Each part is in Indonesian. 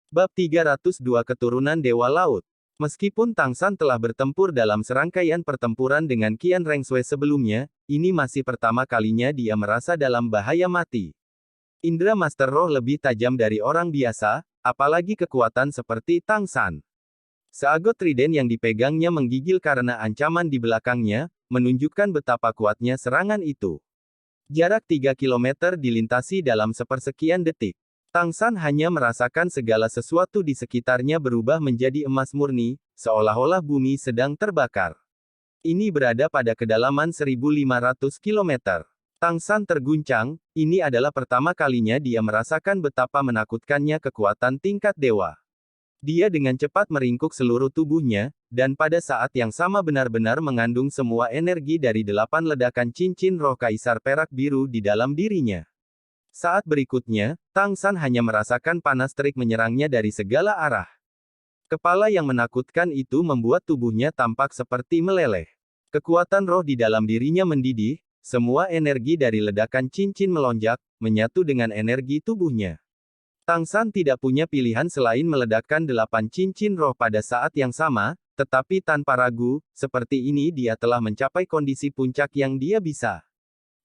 Bab 302 Keturunan Dewa Laut. Meskipun Tang San telah bertempur dalam serangkaian pertempuran dengan Qian Rengshui sebelumnya, ini masih pertama kalinya dia merasa dalam bahaya mati. Indra Master Roh lebih tajam dari orang biasa, apalagi kekuatan seperti Tang San. Seagot trident yang dipegangnya menggigil karena ancaman di belakangnya, menunjukkan betapa kuatnya serangan itu. Jarak 3 kilometer dilintasi dalam sepersekian detik. Tang San hanya merasakan segala sesuatu di sekitarnya berubah menjadi emas murni, seolah-olah bumi sedang terbakar. Ini berada pada kedalaman 1.500 kilometer. Tang San terguncang, ini adalah pertama kalinya dia merasakan betapa menakutkannya kekuatan tingkat dewa. Dia dengan cepat meringkuk seluruh tubuhnya, dan pada saat yang sama benar-benar mengandung semua energi dari 8 ledakan cincin roh kaisar perak biru di dalam dirinya. Saat berikutnya, Tang San hanya merasakan panas terik menyerangnya dari segala arah. Kepala yang menakutkan itu membuat tubuhnya tampak seperti meleleh. Kekuatan roh di dalam dirinya mendidih, semua energi dari ledakan cincin melonjak, menyatu dengan energi tubuhnya. Tang San tidak punya pilihan selain meledakkan 8 cincin roh pada saat yang sama, tetapi tanpa ragu, seperti ini dia telah mencapai kondisi puncak yang dia bisa.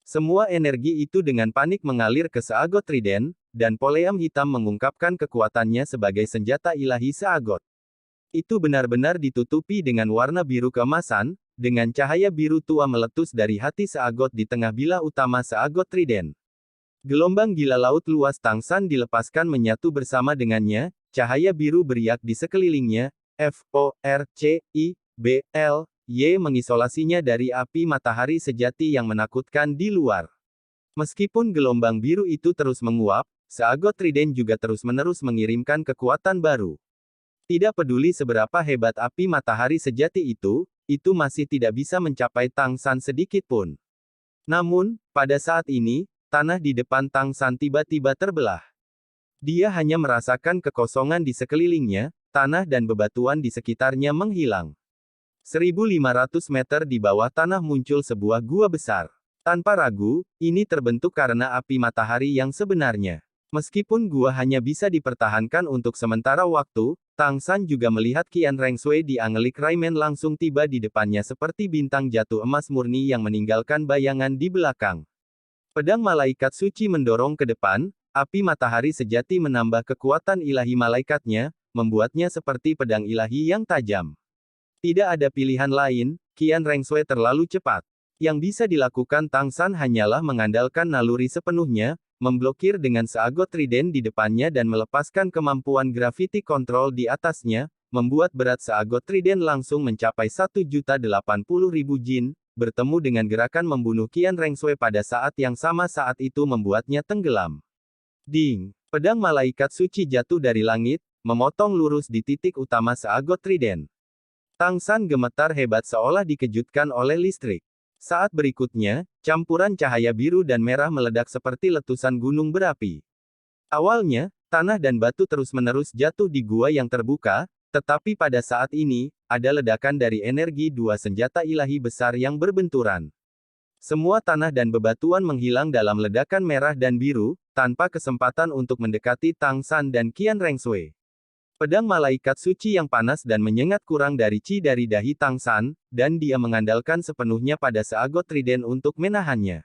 Semua energi itu dengan panik mengalir ke Seagot Trident, dan Poleam Hitam mengungkapkan kekuatannya sebagai senjata ilahi Seagot. Itu benar-benar ditutupi dengan warna biru keemasan, dengan cahaya biru tua meletus dari hati Seagot di tengah bilah utama Seagot Trident. Gelombang gila laut luas Tang San dilepaskan menyatu bersama dengannya, cahaya biru beriak di sekelilingnya, F-O-R-C-I-B-L, Y mengisolasinya dari api matahari sejati yang menakutkan di luar. Meskipun gelombang biru itu terus menguap, Seagot Trident juga terus-menerus mengirimkan kekuatan baru. Tidak peduli seberapa hebat api matahari sejati itu masih tidak bisa mencapai Tang San sedikit pun. Namun, pada saat ini, tanah di depan Tang San tiba-tiba terbelah. Dia hanya merasakan kekosongan di sekelilingnya, tanah dan bebatuan di sekitarnya menghilang. 1.500 meter di bawah tanah muncul sebuah gua besar. Tanpa ragu, ini terbentuk karena api matahari yang sebenarnya. Meskipun gua hanya bisa dipertahankan untuk sementara waktu, Tang San juga melihat Qian Rengshui di Angelic Rayman langsung tiba di depannya seperti bintang jatuh emas murni yang meninggalkan bayangan di belakang. Pedang malaikat suci mendorong ke depan, api matahari sejati menambah kekuatan ilahi malaikatnya, membuatnya seperti pedang ilahi yang tajam. Tidak ada pilihan lain, Qian Rengshui terlalu cepat. Yang bisa dilakukan Tang San hanyalah mengandalkan naluri sepenuhnya, memblokir dengan Seagot Trident di depannya dan melepaskan kemampuan gravity control di atasnya, membuat berat Seagot Trident langsung mencapai 1.080.000 jin, bertemu dengan gerakan membunuh Qian Rengshui pada saat yang sama saat itu membuatnya tenggelam. Ding! Pedang malaikat suci jatuh dari langit, memotong lurus di titik utama Seagot Trident. Tang San gemetar hebat seolah dikejutkan oleh listrik. Saat berikutnya, campuran cahaya biru dan merah meledak seperti letusan gunung berapi. Awalnya, tanah dan batu terus-menerus jatuh di gua yang terbuka, tetapi pada saat ini, ada ledakan dari energi dua senjata ilahi besar yang berbenturan. Semua tanah dan bebatuan menghilang dalam ledakan merah dan biru, tanpa kesempatan untuk mendekati Tang San dan Qian Rengshui. Pedang malaikat suci yang panas dan menyengat kurang dari Qi dari dahi Tang San, dan dia mengandalkan sepenuhnya pada Seagot Trident untuk menahannya.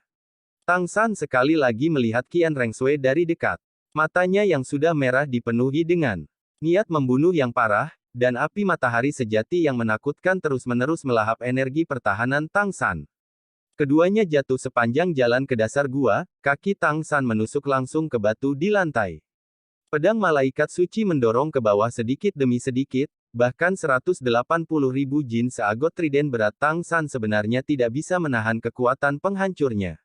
Tang San sekali lagi melihat Qian Rengshui dari dekat. Matanya yang sudah merah dipenuhi dengan niat membunuh yang parah, dan api matahari sejati yang menakutkan terus-menerus melahap energi pertahanan Tang San. Keduanya jatuh sepanjang jalan ke dasar gua, kaki Tang San menusuk langsung ke batu di lantai. Pedang malaikat suci mendorong ke bawah sedikit demi sedikit, bahkan 180.000 jin Seagot Trident berat Tang San sebenarnya tidak bisa menahan kekuatan penghancurnya.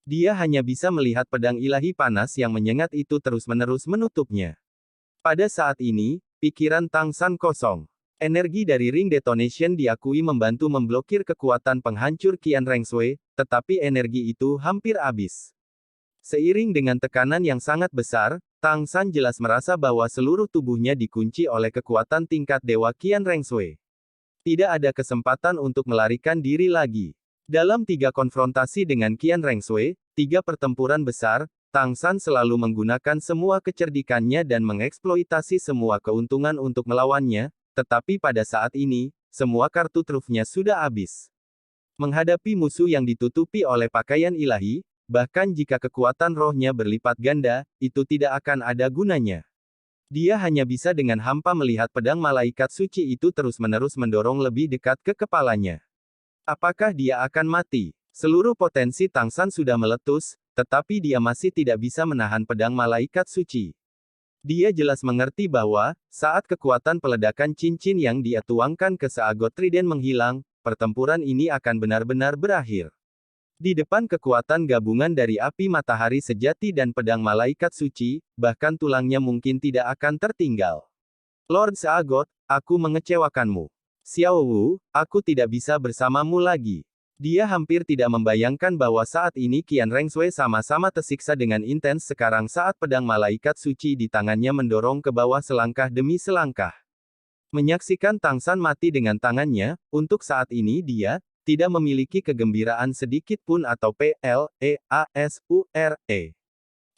Dia hanya bisa melihat pedang ilahi panas yang menyengat itu terus-menerus menutupnya. Pada saat ini, pikiran Tang San kosong. Energi dari Ring Detonation diakui membantu memblokir kekuatan penghancur Qian Rengshui, tetapi energi itu hampir habis. Seiring dengan tekanan yang sangat besar, Tang San jelas merasa bahwa seluruh tubuhnya dikunci oleh kekuatan tingkat dewa Qian Rengshui. Tidak ada kesempatan untuk melarikan diri lagi. Dalam 3 konfrontasi dengan Qian Rengshui, 3 pertempuran besar, Tang San selalu menggunakan semua kecerdikannya dan mengeksploitasi semua keuntungan untuk melawannya, tetapi pada saat ini, semua kartu trufnya sudah habis. Menghadapi musuh yang ditutupi oleh pakaian ilahi, bahkan jika kekuatan rohnya berlipat ganda, itu tidak akan ada gunanya. Dia hanya bisa dengan hampa melihat pedang malaikat suci itu terus-menerus mendorong lebih dekat ke kepalanya. Apakah dia akan mati? Seluruh potensi Tang San sudah meletus, tetapi dia masih tidak bisa menahan pedang malaikat suci. Dia jelas mengerti bahwa, saat kekuatan peledakan cincin yang dia tuangkan ke seagot trident menghilang, pertempuran ini akan benar-benar berakhir. Di depan kekuatan gabungan dari api matahari sejati dan pedang malaikat suci, bahkan tulangnya mungkin tidak akan tertinggal. Lord Seagot, aku mengecewakanmu. Xiao Wu, aku tidak bisa bersamamu lagi. Dia hampir tidak membayangkan bahwa saat ini Qian Rengshui sama-sama tersiksa dengan intens sekarang saat pedang malaikat suci di tangannya mendorong ke bawah selangkah demi selangkah. Menyaksikan Tang San mati dengan tangannya, untuk saat ini dia tidak memiliki kegembiraan sedikit pun atau PLEASURE.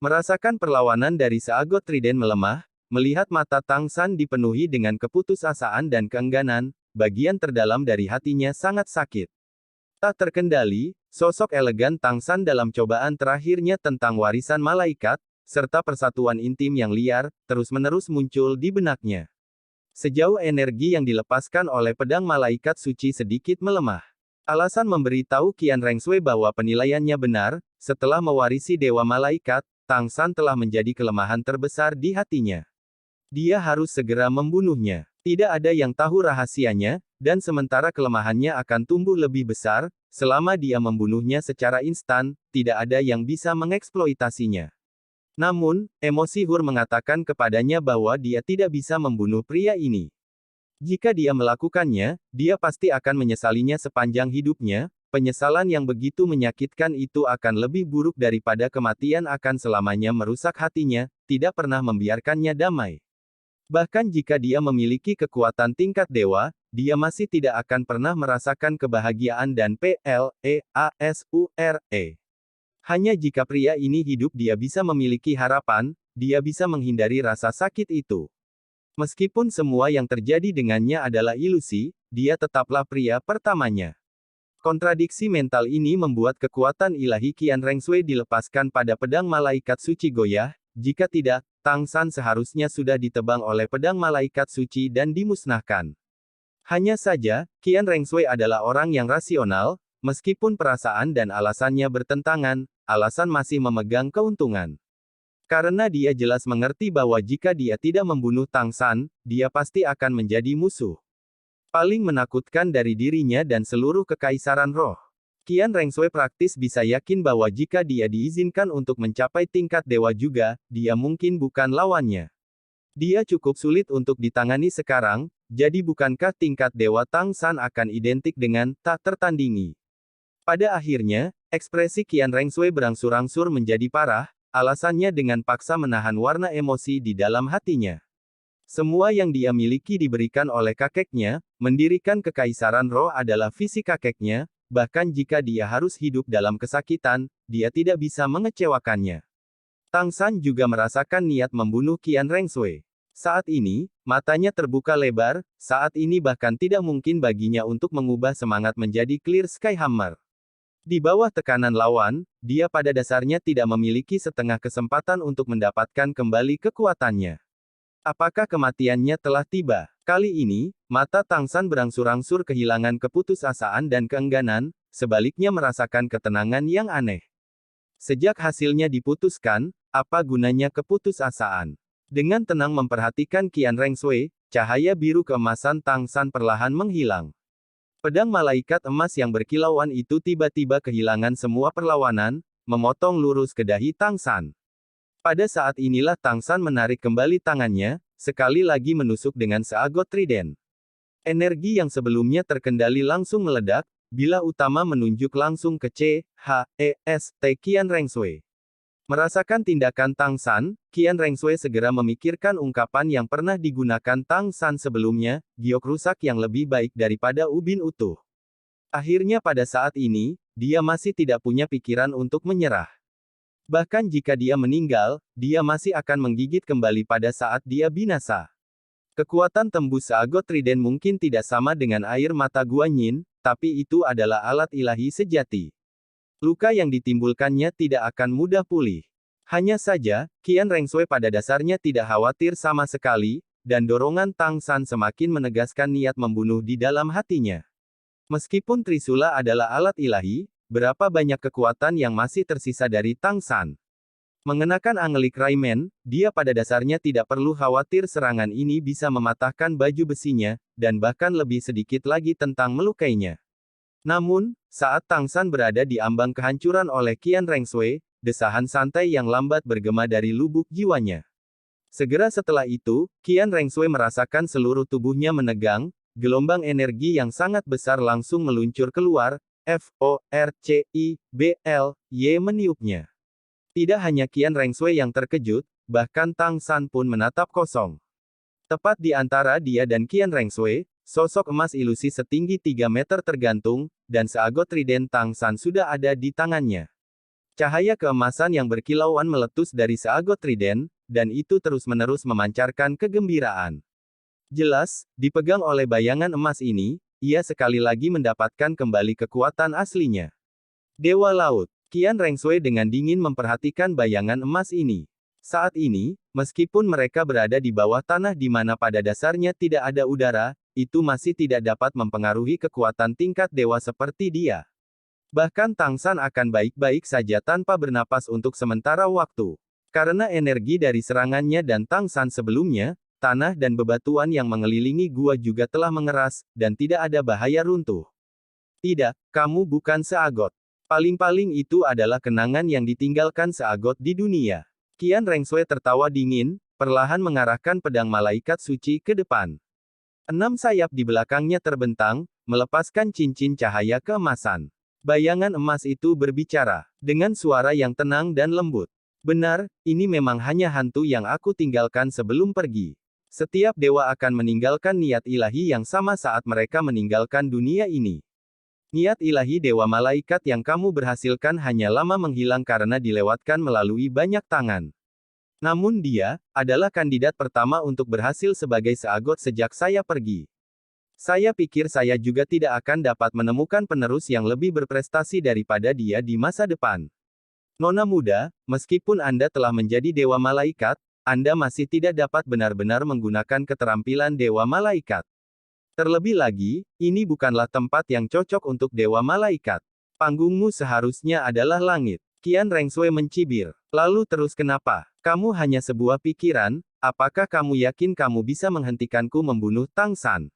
Merasakan perlawanan dari seagot trident melemah, melihat mata Tang San dipenuhi dengan keputusasaan dan keengganan, bagian terdalam dari hatinya sangat sakit. Tak terkendali, sosok elegan Tang San dalam cobaan terakhirnya tentang warisan malaikat, serta persatuan intim yang liar, terus-menerus muncul di benaknya. Sejauh energi yang dilepaskan oleh pedang malaikat suci sedikit melemah. Alasan memberitahu Qian Rengshui bahwa penilaiannya benar, setelah mewarisi Dewa Malaikat, Tang San telah menjadi kelemahan terbesar di hatinya. Dia harus segera membunuhnya. Tidak ada yang tahu rahasianya, dan sementara kelemahannya akan tumbuh lebih besar, selama dia membunuhnya secara instan, tidak ada yang bisa mengeksploitasinya. Namun, emosi Hur mengatakan kepadanya bahwa dia tidak bisa membunuh pria ini. Jika dia melakukannya, dia pasti akan menyesalinya sepanjang hidupnya. Penyesalan yang begitu menyakitkan itu akan lebih buruk daripada kematian akan selamanya merusak hatinya, tidak pernah membiarkannya damai. Bahkan jika dia memiliki kekuatan tingkat dewa, dia masih tidak akan pernah merasakan kebahagiaan dan PLEASURE. Hanya jika pria ini hidup dia bisa memiliki harapan, dia bisa menghindari rasa sakit itu. Meskipun semua yang terjadi dengannya adalah ilusi, dia tetaplah pria pertamanya. Kontradiksi mental ini membuat kekuatan ilahi Qian Rengshui dilepaskan pada pedang malaikat suci goyah, jika tidak, Tang San seharusnya sudah ditebang oleh pedang malaikat suci dan dimusnahkan. Hanya saja, Qian Rengshui adalah orang yang rasional, meskipun perasaan dan alasannya bertentangan, alasan masih memegang keuntungan. Karena dia jelas mengerti bahwa jika dia tidak membunuh Tang San, dia pasti akan menjadi musuh paling menakutkan dari dirinya dan seluruh kekaisaran roh. Qian Rengshui praktis bisa yakin bahwa jika dia diizinkan untuk mencapai tingkat dewa juga, dia mungkin bukan lawannya. Dia cukup sulit untuk ditangani sekarang, jadi bukankah tingkat dewa Tang San akan identik dengan tak tertandingi? Pada akhirnya, ekspresi Qian Rengshui berangsur-angsur menjadi parah. Alasannya dengan paksa menahan warna emosi di dalam hatinya. Semua yang dia miliki diberikan oleh kakeknya, mendirikan kekaisaran roh adalah visi kakeknya, bahkan jika dia harus hidup dalam kesakitan, dia tidak bisa mengecewakannya. Tang San juga merasakan niat membunuh Qian Rengshui. Saat ini, matanya terbuka lebar, saat ini bahkan tidak mungkin baginya untuk mengubah semangat menjadi Clear Sky Hammer. Di bawah tekanan lawan, dia pada dasarnya tidak memiliki setengah kesempatan untuk mendapatkan kembali kekuatannya. Apakah kematiannya telah tiba? Kali ini, mata Tang San berangsur-angsur kehilangan keputusasaan dan keengganan, sebaliknya merasakan ketenangan yang aneh. Sejak hasilnya diputuskan, apa gunanya keputusasaan? Dengan tenang memperhatikan Qian Rengshui, cahaya biru keemasan Tang San perlahan menghilang. Pedang malaikat emas yang berkilauan itu tiba-tiba kehilangan semua perlawanan, memotong lurus ke dahi Tang San. Pada saat inilah Tang San menarik kembali tangannya, sekali lagi menusuk dengan seagot trident. Energi yang sebelumnya terkendali langsung meledak, bilah utama menunjuk langsung ke Qian Rengshui. Merasakan tindakan Tang San, Qian Rengshui segera memikirkan ungkapan yang pernah digunakan Tang San sebelumnya, giok rusak yang lebih baik daripada ubin utuh. Akhirnya pada saat ini, dia masih tidak punya pikiran untuk menyerah. Bahkan jika dia meninggal, dia masih akan menggigit kembali pada saat dia binasa. Kekuatan tembus seagot trident mungkin tidak sama dengan air mata Guanyin, tapi itu adalah alat ilahi sejati. Luka yang ditimbulkannya tidak akan mudah pulih. Hanya saja, Qian Rengsui pada dasarnya tidak khawatir sama sekali, dan dorongan Tang San semakin menegaskan niat membunuh di dalam hatinya. Meskipun Trisula adalah alat ilahi, berapa banyak kekuatan yang masih tersisa dari Tang San? Mengenakan Angelic Raimen, dia pada dasarnya tidak perlu khawatir serangan ini bisa mematahkan baju besinya, dan bahkan lebih sedikit lagi tentang melukainya. Namun, saat Tang San berada di ambang kehancuran oleh Qian Rengsui, desahan santai yang lambat bergema dari lubuk jiwanya. Segera setelah itu, Qian Rengsui merasakan seluruh tubuhnya menegang, gelombang energi yang sangat besar langsung meluncur keluar, F.O.R.C.I.B.L.Y meniupnya. Tidak hanya Qian Rengsui yang terkejut, bahkan Tang San pun menatap kosong. Tepat di antara dia dan Qian Rengsui, sosok emas ilusi setinggi 3 meter tergantung, dan seagot trident Tang San sudah ada di tangannya. Cahaya keemasan yang berkilauan meletus dari seagot trident, dan itu terus-menerus memancarkan kegembiraan. Jelas, dipegang oleh bayangan emas ini, ia sekali lagi mendapatkan kembali kekuatan aslinya. Dewa Laut, Qian Rengsui dengan dingin memperhatikan bayangan emas ini. Saat ini, meskipun mereka berada di bawah tanah di mana pada dasarnya tidak ada udara, itu masih tidak dapat mempengaruhi kekuatan tingkat dewa seperti dia. Bahkan Tang San akan baik-baik saja tanpa bernapas untuk sementara waktu. Karena energi dari serangannya dan Tang San sebelumnya, tanah dan bebatuan yang mengelilingi gua juga telah mengeras, dan tidak ada bahaya runtuh. Tidak, kamu bukan seagot. Paling-paling itu adalah kenangan yang ditinggalkan seagot di dunia. Qian Rengsui tertawa dingin, perlahan mengarahkan pedang malaikat suci ke depan. 6 sayap di belakangnya terbentang, melepaskan cincin cahaya keemasan. Bayangan emas itu berbicara, dengan suara yang tenang dan lembut. Benar, ini memang hanya hantu yang aku tinggalkan sebelum pergi. Setiap dewa akan meninggalkan niat ilahi yang sama saat mereka meninggalkan dunia ini. Niat ilahi dewa malaikat yang kamu berhasilkan hanya lama menghilang karena dilewatkan melalui banyak tangan. Namun dia, adalah kandidat pertama untuk berhasil sebagai seagot sejak saya pergi. Saya pikir saya juga tidak akan dapat menemukan penerus yang lebih berprestasi daripada dia di masa depan. Nona muda, meskipun Anda telah menjadi dewa malaikat, Anda masih tidak dapat benar-benar menggunakan keterampilan dewa malaikat. Terlebih lagi, ini bukanlah tempat yang cocok untuk dewa malaikat. Panggungmu seharusnya adalah langit. Qian Rengsui mencibir. Lalu terus kenapa? Kamu hanya sebuah pikiran, apakah kamu yakin kamu bisa menghentikanku membunuh Tang San?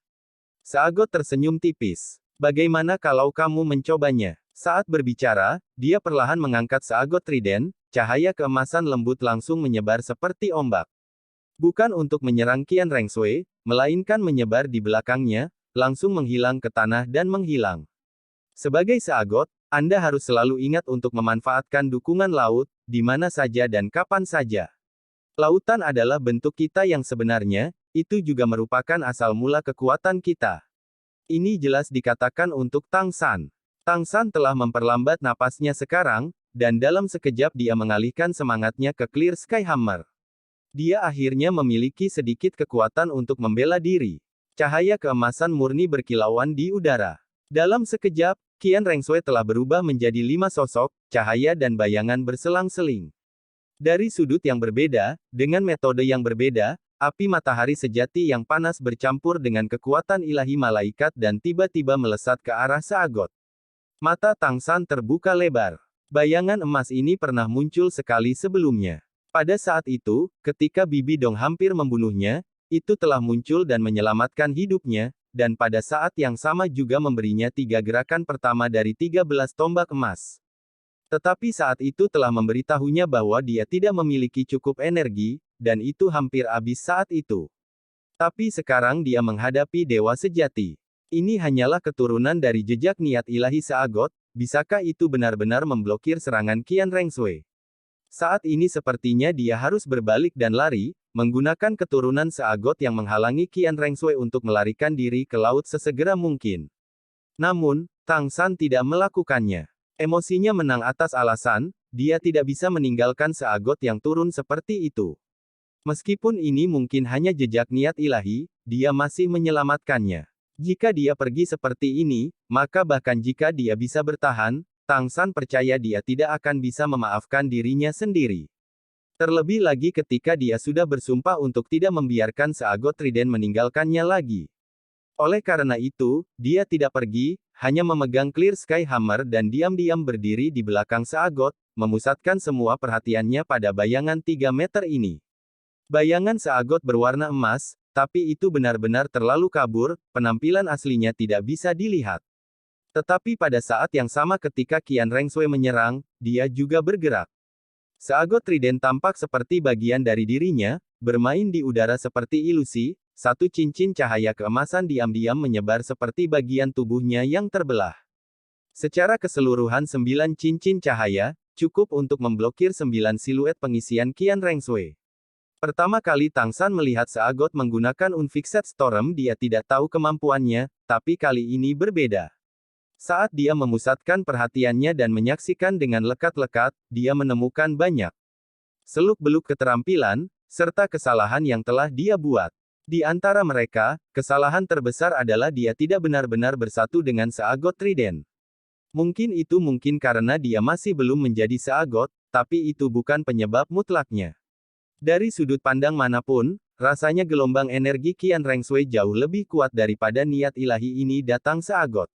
Seagot tersenyum tipis. Bagaimana kalau kamu mencobanya? Saat berbicara, dia perlahan mengangkat seagot trident, cahaya keemasan lembut langsung menyebar seperti ombak. Bukan untuk menyerang Qian Rengsui, melainkan menyebar di belakangnya, langsung menghilang ke tanah dan menghilang. Sebagai seagot, Anda harus selalu ingat untuk memanfaatkan dukungan laut, di mana saja dan kapan saja. Lautan adalah bentuk kita yang sebenarnya, itu juga merupakan asal mula kekuatan kita. Ini jelas dikatakan untuk Tang San. Tang San telah memperlambat napasnya sekarang, dan dalam sekejap dia mengalihkan semangatnya ke Clear Sky Hammer. Dia akhirnya memiliki sedikit kekuatan untuk membela diri. Cahaya keemasan murni berkilauan di udara. Dalam sekejap, Qian Rengsui telah berubah menjadi 5 sosok, cahaya dan bayangan berselang-seling. Dari sudut yang berbeda, dengan metode yang berbeda, api matahari sejati yang panas bercampur dengan kekuatan ilahi malaikat dan tiba-tiba melesat ke arah seagot. Mata Tang San terbuka lebar. Bayangan emas ini pernah muncul sekali sebelumnya. Pada saat itu, ketika Bibi Dong hampir membunuhnya, itu telah muncul dan menyelamatkan hidupnya, dan pada saat yang sama juga memberinya 3 gerakan pertama dari 13 tombak emas. Tetapi saat itu telah memberitahunya bahwa dia tidak memiliki cukup energi, dan itu hampir habis saat itu. Tapi sekarang dia menghadapi dewa sejati. Ini hanyalah keturunan dari jejak niat ilahi seagot, bisakah itu benar-benar memblokir serangan Qian Rengsui? Saat ini sepertinya dia harus berbalik dan lari, menggunakan keturunan seagot yang menghalangi Qian Rengsui untuk melarikan diri ke laut sesegera mungkin. Namun, Tang San tidak melakukannya. Emosinya menang atas alasan, dia tidak bisa meninggalkan seagot yang turun seperti itu. Meskipun ini mungkin hanya jejak niat ilahi, dia masih menyelamatkannya. Jika dia pergi seperti ini, maka bahkan jika dia bisa bertahan, Tang San percaya dia tidak akan bisa memaafkan dirinya sendiri. Terlebih lagi ketika dia sudah bersumpah untuk tidak membiarkan seagot trident meninggalkannya lagi. Oleh karena itu, dia tidak pergi, hanya memegang Clear Sky Hammer dan diam-diam berdiri di belakang seagot, memusatkan semua perhatiannya pada bayangan 3 meter ini. Bayangan seagot berwarna emas, tapi itu benar-benar terlalu kabur, penampilan aslinya tidak bisa dilihat. Tetapi pada saat yang sama ketika Qian Rengshui menyerang, dia juga bergerak. Seagot trident tampak seperti bagian dari dirinya, bermain di udara seperti ilusi, satu cincin cahaya keemasan diam-diam menyebar seperti bagian tubuhnya yang terbelah. Secara keseluruhan 9 cincin cahaya, cukup untuk memblokir 9 siluet pengisian Qian Rengshui. Pertama kali Tang San melihat seagot menggunakan Unfixed Storm, dia tidak tahu kemampuannya, tapi kali ini berbeda. Saat dia memusatkan perhatiannya dan menyaksikan dengan lekat-lekat, dia menemukan banyak seluk-beluk keterampilan, serta kesalahan yang telah dia buat. Di antara mereka, kesalahan terbesar adalah dia tidak benar-benar bersatu dengan seagot trident. Mungkin karena dia masih belum menjadi seagot, tapi itu bukan penyebab mutlaknya. Dari sudut pandang manapun, rasanya gelombang energi Qian Rengshui jauh lebih kuat daripada niat ilahi ini datang seagot.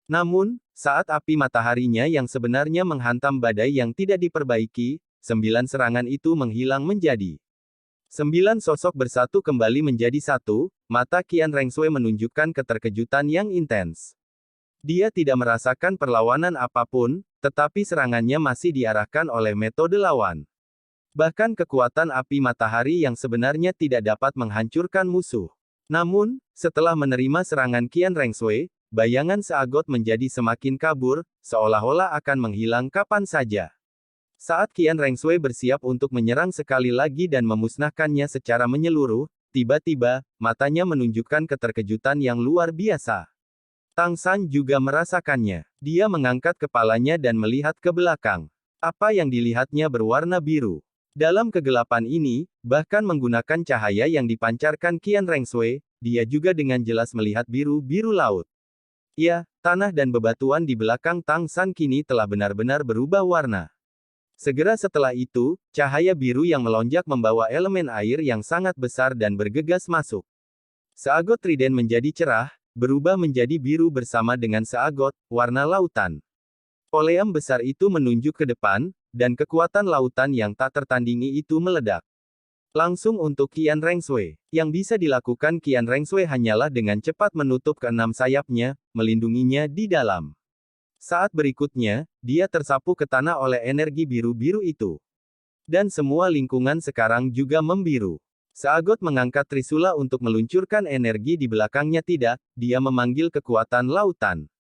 Namun, saat api mataharinya yang sebenarnya menghantam badai yang tidak diperbaiki, 9 serangan itu menghilang menjadi 9 sosok bersatu kembali menjadi satu, mata Qian Rengshui menunjukkan keterkejutan yang intens. Dia tidak merasakan perlawanan apapun, tetapi serangannya masih diarahkan oleh metode lawan. Bahkan kekuatan api matahari yang sebenarnya tidak dapat menghancurkan musuh. Namun, setelah menerima serangan Qian Rengshui, bayangan seagot menjadi semakin kabur, seolah-olah akan menghilang kapan saja. Saat Qian Rengshui bersiap untuk menyerang sekali lagi dan memusnahkannya secara menyeluruh, tiba-tiba, matanya menunjukkan keterkejutan yang luar biasa. Tang San juga merasakannya. Dia mengangkat kepalanya dan melihat ke belakang. Apa yang dilihatnya berwarna biru. Dalam kegelapan ini, bahkan menggunakan cahaya yang dipancarkan Qian Rengshui, dia juga dengan jelas melihat biru-biru laut. Ya, tanah dan bebatuan di belakang Tang San kini telah benar-benar berubah warna. Segera setelah itu, cahaya biru yang melonjak membawa elemen air yang sangat besar dan bergegas masuk. Seagot trident menjadi cerah, berubah menjadi biru bersama dengan seagot, warna lautan. Oleam besar itu menunjuk ke depan, dan kekuatan lautan yang tak tertandingi itu meledak. Langsung untuk Qian Rengshui. Yang bisa dilakukan Qian Rengshui hanyalah dengan cepat menutup keenam sayapnya, melindunginya di dalam. Saat berikutnya, dia tersapu ke tanah oleh energi biru-biru itu. Dan semua lingkungan sekarang juga membiru. Seagot mengangkat trisula untuk meluncurkan energi di belakangnya tidak, dia memanggil kekuatan lautan.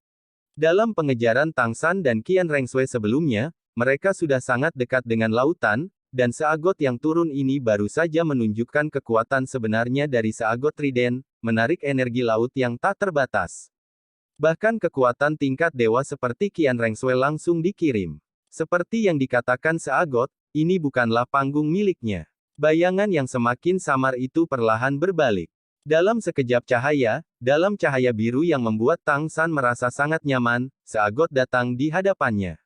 Dalam pengejaran Tang San dan Qian Rengshui sebelumnya, mereka sudah sangat dekat dengan lautan, dan seagot yang turun ini baru saja menunjukkan kekuatan sebenarnya dari seagot trident, menarik energi laut yang tak terbatas. Bahkan kekuatan tingkat dewa seperti Qian Rengshui langsung dikirim. Seperti yang dikatakan seagot, ini bukanlah panggung miliknya. Bayangan yang semakin samar itu perlahan berbalik. Dalam sekejap cahaya, dalam cahaya biru yang membuat Tang San merasa sangat nyaman, seagot datang di hadapannya.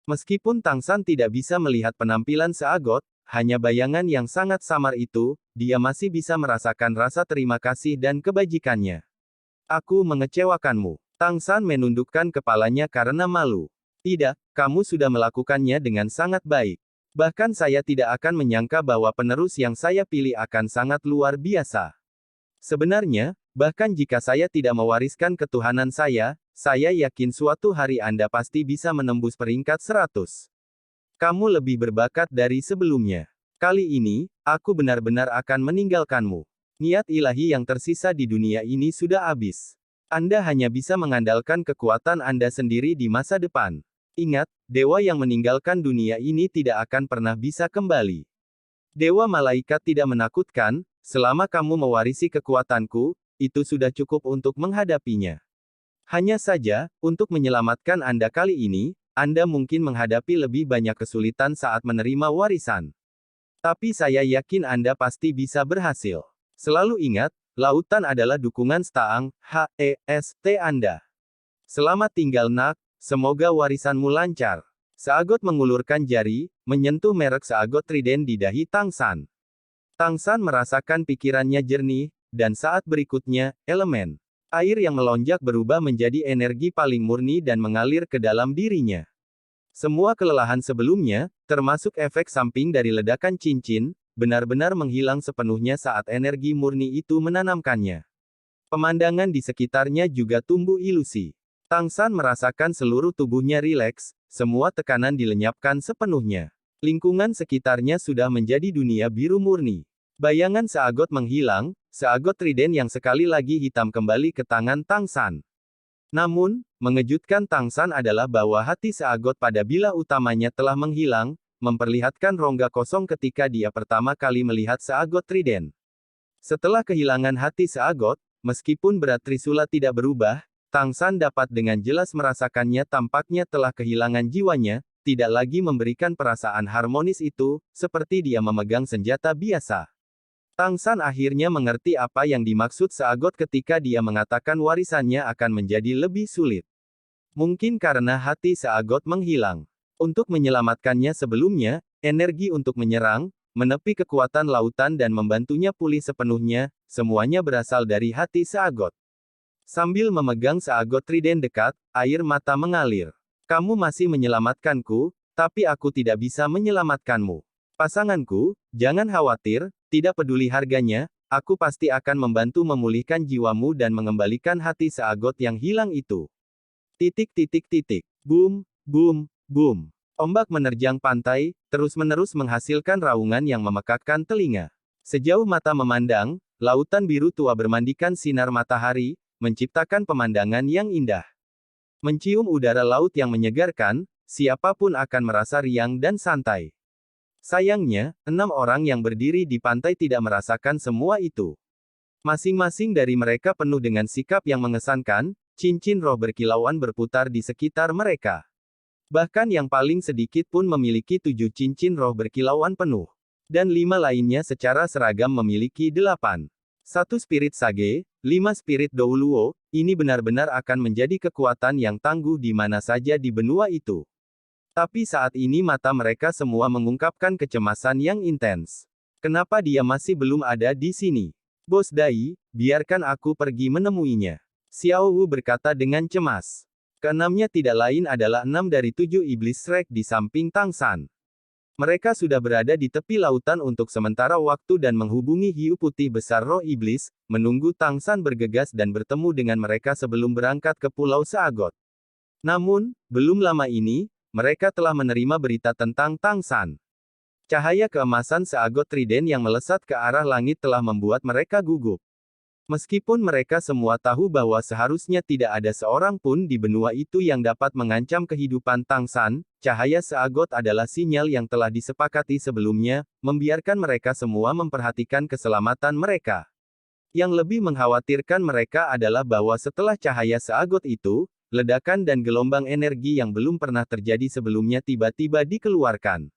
Meskipun Tang San tidak bisa melihat penampilan seagot, hanya bayangan yang sangat samar itu, dia masih bisa merasakan rasa terima kasih dan kebajikannya. Aku mengecewakanmu. Tang San menundukkan kepalanya karena malu. Tidak, kamu sudah melakukannya dengan sangat baik. Bahkan saya tidak akan menyangka bahwa penerus yang saya pilih akan sangat luar biasa. Sebenarnya, bahkan jika saya tidak mewariskan ketuhanan saya yakin suatu hari Anda pasti bisa menembus peringkat 100. Kamu lebih berbakat dari sebelumnya. Kali ini, aku benar-benar akan meninggalkanmu. Niat ilahi yang tersisa di dunia ini sudah habis. Anda hanya bisa mengandalkan kekuatan Anda sendiri di masa depan. Ingat, dewa yang meninggalkan dunia ini tidak akan pernah bisa kembali. Dewa malaikat tidak menakutkan, selama kamu mewarisi kekuatanku, itu sudah cukup untuk menghadapinya. Hanya saja, untuk menyelamatkan Anda kali ini, Anda mungkin menghadapi lebih banyak kesulitan saat menerima warisan. Tapi saya yakin Anda pasti bisa berhasil. Selalu ingat, lautan adalah dukungan Staang, HEST Anda. Selamat tinggal nak, semoga warisanmu lancar. Seagot mengulurkan jari, menyentuh merek seagot trident di dahi Tang San. Tang San merasakan pikirannya jernih, dan saat berikutnya, elemen air yang melonjak berubah menjadi energi paling murni dan mengalir ke dalam dirinya. Semua kelelahan sebelumnya, termasuk efek samping dari ledakan cincin, benar-benar menghilang sepenuhnya saat energi murni itu menanamkannya. Pemandangan di sekitarnya juga tumbuh ilusi. Tang San merasakan seluruh tubuhnya rileks, semua tekanan dilenyapkan sepenuhnya. Lingkungan sekitarnya sudah menjadi dunia biru murni. Bayangan seagot menghilang, seagot trident yang sekali lagi hitam kembali ke tangan Tang San. Namun, mengejutkan Tang San adalah bahwa hati seagot pada bilah utamanya telah menghilang, memperlihatkan rongga kosong ketika dia pertama kali melihat seagot trident. Setelah kehilangan hati seagot, meskipun berat Trisula tidak berubah, Tang San dapat dengan jelas merasakannya tampaknya telah kehilangan jiwanya, tidak lagi memberikan perasaan harmonis itu, seperti dia memegang senjata biasa. Tang San akhirnya mengerti apa yang dimaksud seagot ketika dia mengatakan warisannya akan menjadi lebih sulit. Mungkin karena hati seagot menghilang. Untuk menyelamatkannya sebelumnya, energi untuk menyerang, menepi kekuatan lautan dan membantunya pulih sepenuhnya, semuanya berasal dari hati seagot. Sambil memegang seagot trident dekat, air mata mengalir. Kamu masih menyelamatkanku, tapi aku tidak bisa menyelamatkanmu. Pasanganku, jangan khawatir, tidak peduli harganya, aku pasti akan membantu memulihkan jiwamu dan mengembalikan hati seagot yang hilang itu. Boom, boom, boom. Ombak menerjang pantai, terus-menerus menghasilkan raungan yang memekakkan telinga. Sejauh mata memandang, lautan biru tua bermandikan sinar matahari, menciptakan pemandangan yang indah. Mencium udara laut yang menyegarkan, siapapun akan merasa riang dan santai. Sayangnya, 6 orang yang berdiri di pantai tidak merasakan semua itu. Masing-masing dari mereka penuh dengan sikap yang mengesankan, cincin roh berkilauan berputar di sekitar mereka. Bahkan yang paling sedikit pun memiliki 7 cincin roh berkilauan penuh. Dan 5 lainnya secara seragam memiliki 8. 1 spirit sage, 5 spirit douluo, ini benar-benar akan menjadi kekuatan yang tangguh di mana saja di benua itu. Tapi saat ini mata mereka semua mengungkapkan kecemasan yang intens. Kenapa dia masih belum ada di sini? Bos Dai, biarkan aku pergi menemuinya. Xiao Wu berkata dengan cemas. Keenamnya tidak lain adalah 6 dari 7 iblis Shrek di samping Tang San. Mereka sudah berada di tepi lautan untuk sementara waktu dan menghubungi hiu putih besar roh iblis, menunggu Tang San bergegas dan bertemu dengan mereka sebelum berangkat ke Pulau Seagot. Namun, belum lama ini, mereka telah menerima berita tentang Tang San. Cahaya keemasan seagot trident yang melesat ke arah langit telah membuat mereka gugup. Meskipun mereka semua tahu bahwa seharusnya tidak ada seorang pun di benua itu yang dapat mengancam kehidupan Tang San, cahaya seagot adalah sinyal yang telah disepakati sebelumnya, membiarkan mereka semua memperhatikan keselamatan mereka. Yang lebih mengkhawatirkan mereka adalah bahwa setelah cahaya seagot itu, ledakan dan gelombang energi yang belum pernah terjadi sebelumnya tiba-tiba dikeluarkan.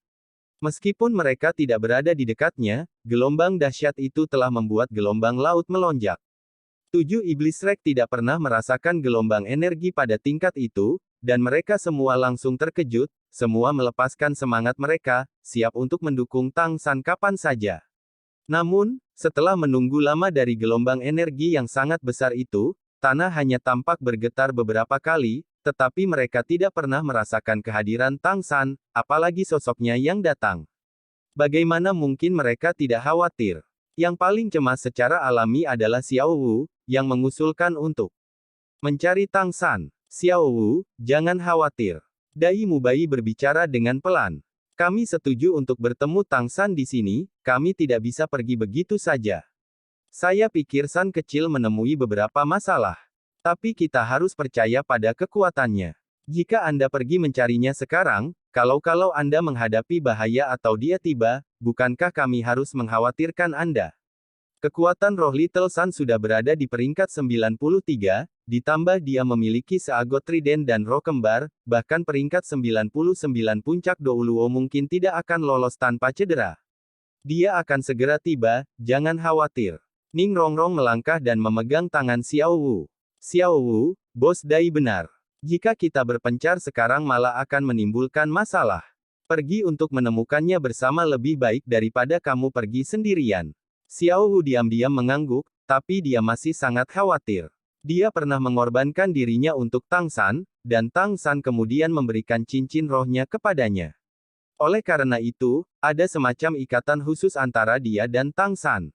Meskipun mereka tidak berada di dekatnya, gelombang dahsyat itu telah membuat gelombang laut melonjak. 7 iblis Shrek tidak pernah merasakan gelombang energi pada tingkat itu, dan mereka semua langsung terkejut, semua melepaskan semangat mereka, siap untuk mendukung Tang San kapan saja. Namun, setelah menunggu lama dari gelombang energi yang sangat besar itu, tanah hanya tampak bergetar beberapa kali, tetapi mereka tidak pernah merasakan kehadiran Tang San, apalagi sosoknya yang datang. Bagaimana mungkin mereka tidak khawatir? Yang paling cemas secara alami adalah Xiao Wu, yang mengusulkan untuk mencari Tang San. Xiao Wu, jangan khawatir. Dai Mubai berbicara dengan pelan. Kami setuju untuk bertemu Tang San di sini, kami tidak bisa pergi begitu saja. Saya pikir San kecil menemui beberapa masalah. Tapi kita harus percaya pada kekuatannya. Jika Anda pergi mencarinya sekarang, kalau Anda menghadapi bahaya atau dia tiba, bukankah kami harus mengkhawatirkan Anda? Kekuatan roh Little Sun sudah berada di peringkat 93, ditambah dia memiliki seagot trident dan roh kembar, bahkan peringkat 99 puncak Douluo mungkin tidak akan lolos tanpa cedera. Dia akan segera tiba, jangan khawatir. Ning Rongrong melangkah dan memegang tangan Xiao Wu. Xiao Wu, bos Dai benar. Jika kita berpencar sekarang malah akan menimbulkan masalah. Pergi untuk menemukannya bersama lebih baik daripada kamu pergi sendirian. Xiao Wu diam-diam mengangguk, tapi dia masih sangat khawatir. Dia pernah mengorbankan dirinya untuk Tang San, dan Tang San kemudian memberikan cincin rohnya kepadanya. Oleh karena itu, ada semacam ikatan khusus antara dia dan Tang San.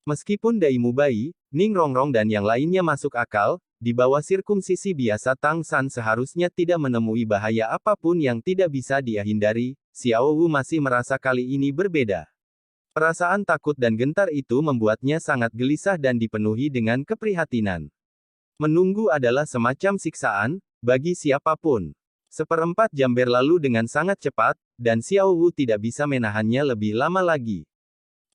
Meskipun Dai Mubai, Ning Rongrong dan yang lainnya masuk akal, di bawah sirkumsisi biasa Tang San seharusnya tidak menemui bahaya apapun yang tidak bisa dia hindari, Xiao Wu masih merasa kali ini berbeda. Perasaan takut dan gentar itu membuatnya sangat gelisah dan dipenuhi dengan keprihatinan. Menunggu adalah semacam siksaan, bagi siapapun. Seperempat jam berlalu dengan sangat cepat, dan Xiao Wu tidak bisa menahannya lebih lama lagi.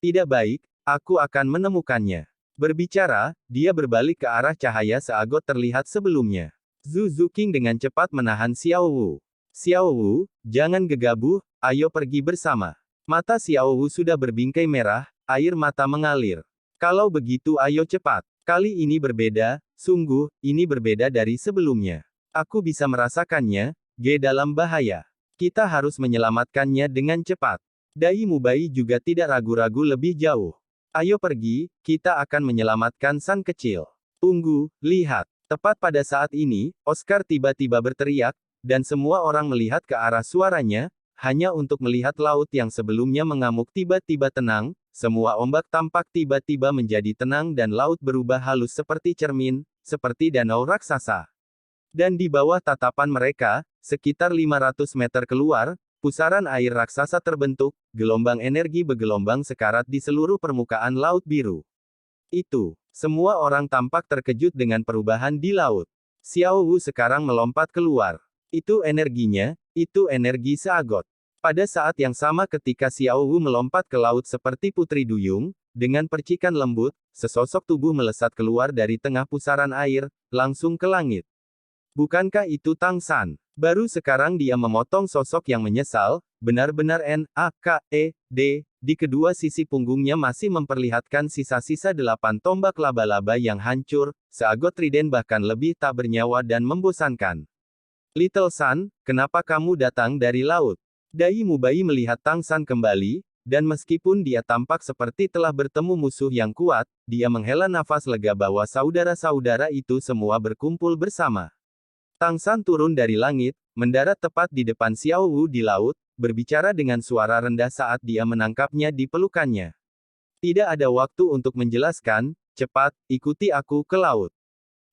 Tidak baik, aku akan menemukannya. Berbicara, dia berbalik ke arah cahaya seagot terlihat sebelumnya. Zhu Zuqing dengan cepat menahan Xiao Wu. Xiao Wu, jangan gegabah, ayo pergi bersama. Mata Xiao Wu sudah berbingkai merah, air mata mengalir. Kalau begitu ayo cepat. Kali ini berbeda, sungguh, ini berbeda dari sebelumnya. Aku bisa merasakannya, dalam bahaya. Kita harus menyelamatkannya dengan cepat. Dai Mubai juga tidak ragu-ragu lebih jauh. Ayo pergi, kita akan menyelamatkan sang kecil. Tunggu, lihat. Tepat pada saat ini, Oscar tiba-tiba berteriak, dan semua orang melihat ke arah suaranya, hanya untuk melihat laut yang sebelumnya mengamuk tiba-tiba tenang, semua ombak tampak tiba-tiba menjadi tenang dan laut berubah halus seperti cermin, seperti danau raksasa. Dan di bawah tatapan mereka, sekitar 500 meter keluar, pusaran air raksasa terbentuk, gelombang energi bergelombang sekarat di seluruh permukaan laut biru. Itu, semua orang tampak terkejut dengan perubahan di laut. Xiao Wu sekarang melompat keluar. Itu energinya, itu energi seagot. Pada saat yang sama ketika Xiao Wu melompat ke laut seperti putri duyung, dengan percikan lembut, sesosok tubuh melesat keluar dari tengah pusaran air, langsung ke langit. Bukankah itu Tang San? Baru sekarang dia memotong sosok yang menyesal, benar-benar NAKED, di kedua sisi punggungnya masih memperlihatkan sisa-sisa 8 tombak laba-laba yang hancur, seagot trident bahkan lebih tak bernyawa dan membosankan. Little Sun, kenapa kamu datang dari laut? Dai Mubai melihat Tang San kembali, dan meskipun dia tampak seperti telah bertemu musuh yang kuat, dia menghela nafas lega bahwa saudara-saudara itu semua berkumpul bersama. Tang San turun dari langit, mendarat tepat di depan Xiao Wu di laut, berbicara dengan suara rendah saat dia menangkapnya di pelukannya. Tidak ada waktu untuk menjelaskan, cepat, ikuti aku ke laut.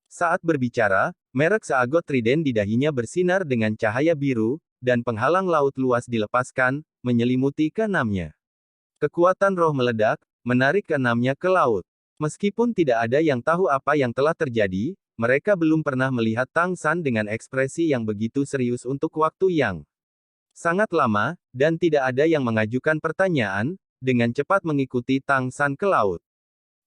Saat berbicara, merek seagot trident di dahinya bersinar dengan cahaya biru, dan penghalang laut luas dilepaskan, menyelimuti keenamnya. Kekuatan roh meledak, menarik keenamnya ke laut. Meskipun tidak ada yang tahu apa yang telah terjadi, mereka belum pernah melihat Tang San dengan ekspresi yang begitu serius untuk waktu yang sangat lama, dan tidak ada yang mengajukan pertanyaan, dengan cepat mengikuti Tang San ke laut.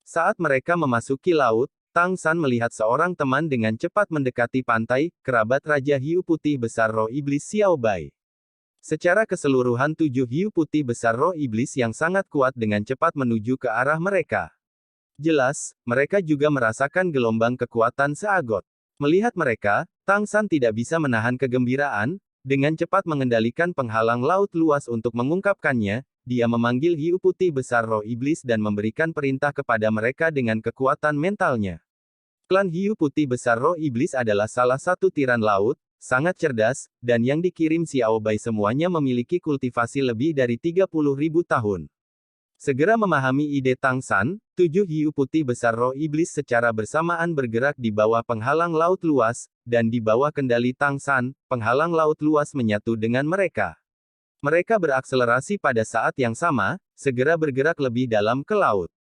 Saat mereka memasuki laut, Tang San melihat seorang teman dengan cepat mendekati pantai, kerabat Raja Hiu Putih Besar Roh Iblis Xiao Bai. Secara keseluruhan 7 hiu putih besar roh iblis yang sangat kuat dengan cepat menuju ke arah mereka. Jelas, mereka juga merasakan gelombang kekuatan seagot. Melihat mereka, Tang San tidak bisa menahan kegembiraan, dengan cepat mengendalikan penghalang laut luas untuk mengungkapkannya, dia memanggil hiu putih besar roh iblis dan memberikan perintah kepada mereka dengan kekuatan mentalnya. Klan hiu putih besar roh iblis adalah salah satu tiran laut, sangat cerdas, dan yang dikirim Xiao Bai semuanya memiliki kultivasi lebih dari 30.000 tahun. Segera memahami ide Tang San, 7 hiu putih besar roh iblis secara bersamaan bergerak di bawah penghalang laut luas, dan di bawah kendali Tang San, penghalang laut luas menyatu dengan mereka. Mereka berakselerasi pada saat yang sama, segera bergerak lebih dalam ke laut.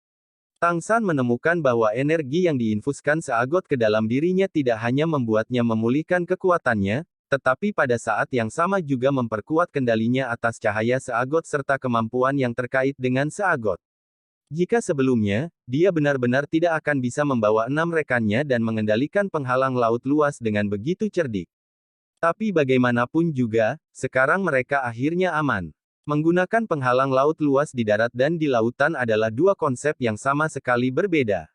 Tang San menemukan bahwa energi yang diinfuskan seagot ke dalam dirinya tidak hanya membuatnya memulihkan kekuatannya, tetapi pada saat yang sama juga memperkuat kendalinya atas cahaya seagot serta kemampuan yang terkait dengan seagot. Jika sebelumnya, dia benar-benar tidak akan bisa membawa 6 rekannya dan mengendalikan penghalang laut luas dengan begitu cerdik. Tapi bagaimanapun juga, sekarang mereka akhirnya aman. Menggunakan penghalang laut luas di darat dan di lautan adalah dua konsep yang sama sekali berbeda.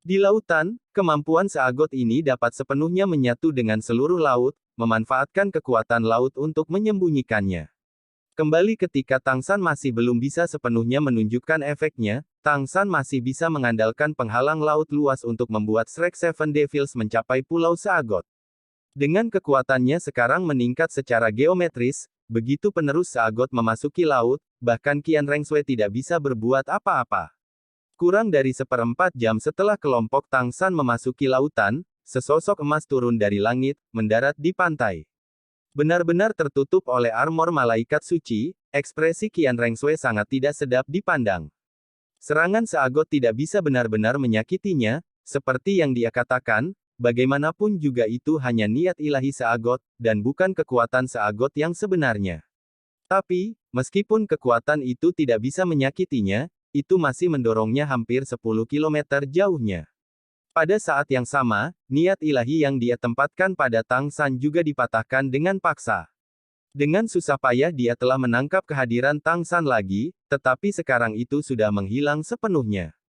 Di lautan, kemampuan seagot ini dapat sepenuhnya menyatu dengan seluruh laut, memanfaatkan kekuatan laut untuk menyembunyikannya. Kembali ketika Tang San masih belum bisa sepenuhnya menunjukkan efeknya, Tang San masih bisa mengandalkan penghalang laut luas untuk membuat Shrek Seven Devils mencapai Pulau Seagot. Dengan kekuatannya sekarang meningkat secara geometris, begitu penerus Seagot memasuki laut, bahkan Qian Rengshui tidak bisa berbuat apa-apa. Kurang dari seperempat jam setelah kelompok Tang San memasuki lautan, sesosok emas turun dari langit, mendarat di pantai. Benar-benar tertutup oleh armor malaikat suci, ekspresi Qian Rengshui sangat tidak sedap dipandang. Serangan Seagot tidak bisa benar-benar menyakitinya, seperti yang dia katakan, bagaimanapun juga itu hanya niat ilahi Seagot, dan bukan kekuatan Seagot yang sebenarnya. Tapi, meskipun kekuatan itu tidak bisa menyakitinya, itu masih mendorongnya hampir 10 kilometer jauhnya. Pada saat yang sama, niat ilahi yang dia tempatkan pada Tang San juga dipatahkan dengan paksa. Dengan susah payah dia telah menangkap kehadiran Tang San lagi, tetapi sekarang itu sudah menghilang sepenuhnya.